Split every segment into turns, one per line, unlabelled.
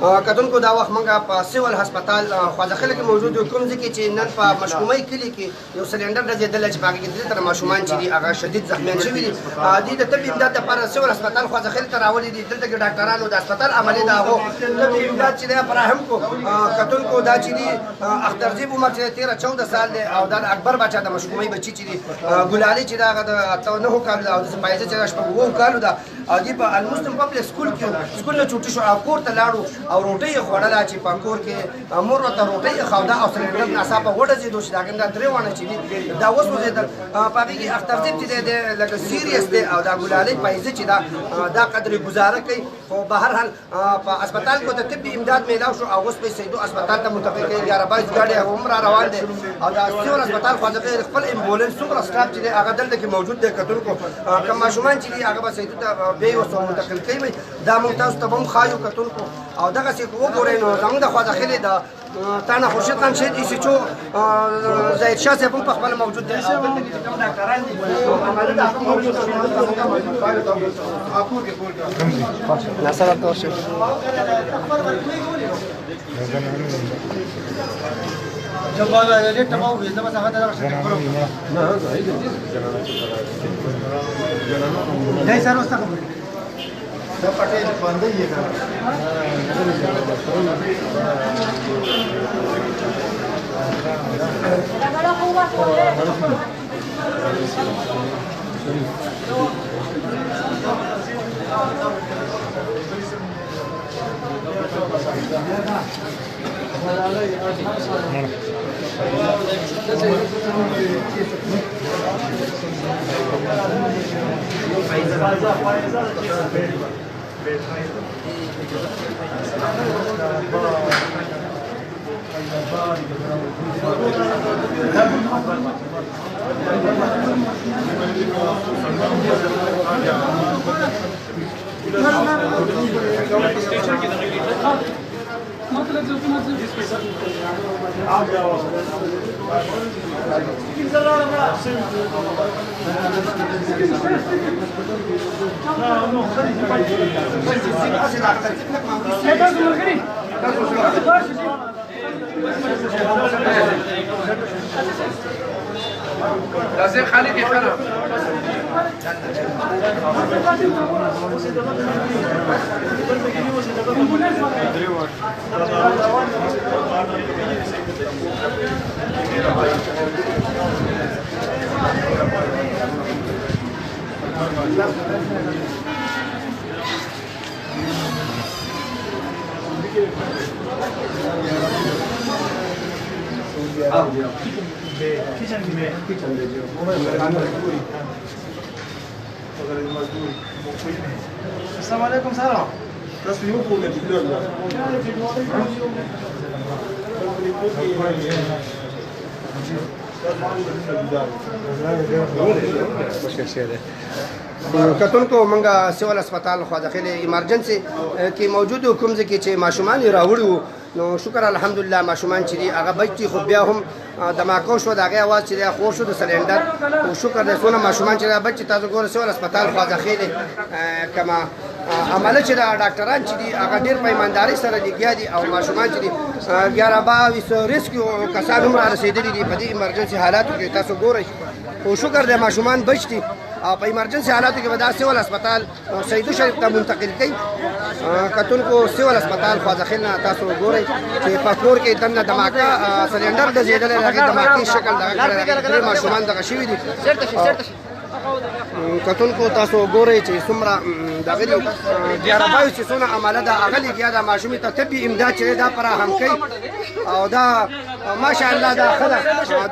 کتونکو دا وخت موږ په سیول هسپتال خوځخله کې موجود یو، کوم ځای کې چې نن په مشکومۍ کلي کې یو سلنډر ډزېدلی چې په هغې کې درې تنه ماشومان چې دي هغه شدید زخمیان شوي دي. دوی د طبي امداد دپاره سیول هسپتال خوځخلې ته راولي دي. دلته کې ډاکټرانو د هسپتال عملې د هغو طبي امداد چې دی فراهم کړو. کتونکو دا چې دي اخترزیب عمر چې 13-14 سال دی او دا د اکبر باچا د مشکومۍ بچي چې دي. ګلالۍ چې دا هغه د 9 کالو ده او د پایزه چې دا 9 کالو ده او دوی په المسلم پبلک سکول کې سکول نه چوټي شو او کور ته لاړو او روټۍ یې خوړله چې په کور کې مور ورته روټۍ ایښوده او سلنډر ناڅاپه وډزېدو چې د هغې دا درې واڼه چې دي دا وسوځېدل. په هغې کې اخترزیب چې دی لکه سیریس دی او دا ګلالۍ پایزه چې دا قدرې ګزاره کوي. خو به هر حال په هسپتال کې ورته طبي امداد میلاو شو او اوس په سیدو هسپتال ته منتقل کوي. 11-22 ګاډۍ هغه هم را روان دی او دا سیول هسپتال خوځښت خپل امبولانس څومره سټاف چې دی هغه دلته کې موجود دی. کتونکو کوم ماشومان چې دي هغه به سیدو ته بیا یې ورته منتقل کوي. دا موږ تاسو ته به هم ښایو کتونکو او دغسې که وګورئ نو زموږ د خوځښلې د تانه خورشید خان شهید ایسیچو ظاهر شاه صاحب هم په خپله موجود دی او دلته کې چې کوم ډاکټران دي عمله د هغه موجود ناصر ورته شو جواب یې تمام وي زما څنګه دا څه کړو نه دای سره وسته خبره دا پټې باندې یې کړه
لازم خالد يخرب
السلام عليكم سارة
کتونکو منګه سیول هسپتال خوځخلې ایمرجنسي کې موجود کوم ځای کې چې ماشومان یې راوړي وو نو شکر الحمدلله ماشومان چې دي هغه بچ دي خو بیا هم دماکو شو د هغې اواز چې دی خور شو د سلنډر خو شکر دی څونه ماشومان چې دا بچ چې تاسو ګوره سیول هسپتال خوځخلې کما عمله چې دا ډاکټران چې دي هغه ډېر په ایماندارۍ سره لګیا دي او ماشومان چې دي 11-22 ریسکیو کسان هم را رسېدلي دي په دې ایمرجنسي حالاتو کې تاسو ګورئ خو شکر دی ماشومان بچ دي او په ایمرجنسي حالاتو کې به دا سیول هسپتال سیدو شریف ته منتقل کوي. کتونکو سیول هسپتال خوځخل نه تاسو ګورئ چې په کور کې دننه دماکه سلنډر ډزېدلی هغې دماکې شکل دغه کړی درې ماشومان دغه شوي دي. کتونکو تاسو ګورئ چې څومره دغه دي 11-22 چې څونه عمله ده هغه لګیا ده ماشومې ته طبي امداد چې دا فراهم کوي او دا ماشاءالله دا ښه ده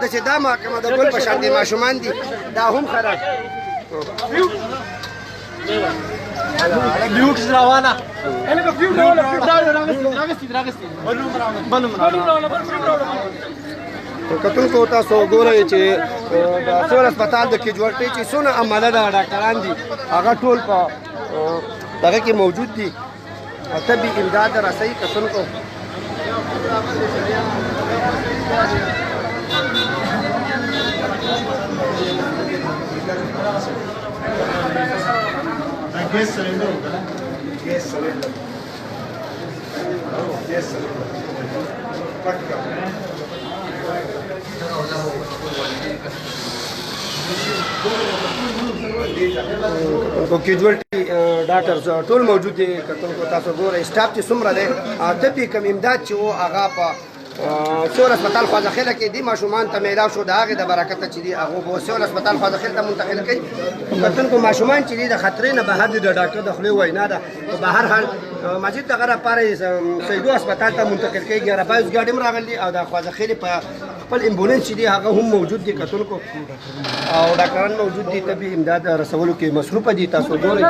داسې دا محکمه د ګل په شان دي ماشومان دي دا هم ښه ده.
بيوت روانه
انا بفيو ولا راغستي
کتونکو تاسو ګورئ چې د سیول هسپتال د کیجوالټۍ چې څونه عمله ده ډاکټران دي هغه ټول په دغه کې موجود دي طبي امداد رسوي. کتونکو
gas cylinder होगा ना gas cylinder
کیجوالټي ډاکټرز ټول موجود دي کتونکو تاسو ګورئ سټاف چې څومره دی طبي کوم امداد چې و هغه په سول هسپتال خواځخیله کې دي ماشومان ته میلاو شو د هغې د برکته چې دي هغو به سول هسپتال خواځخیل ته منتقل کوي کتونکو ماشومان چې دي د خطرې نه بهر دي د ډاکټر د خولې وینا ده په هر حال مجید دغه لپاره سیدو هسپتال ته منتقل کوي 11 ګاډي هم راغلي او د خواځخیلې په خپل امبولانس چې دي هغه هم موجود دي کتونکو او ډاکټران موجود دي طبي امداد رسولو کې مصروفه دي تاسو ګورئ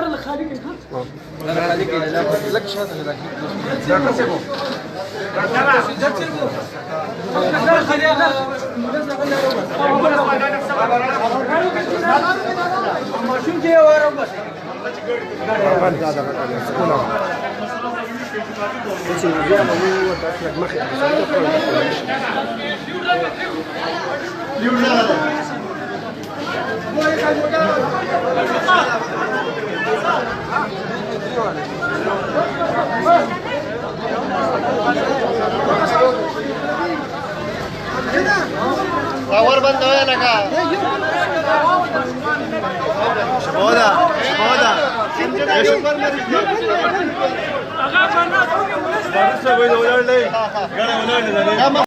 Power bando ya naga. Boda. Boda.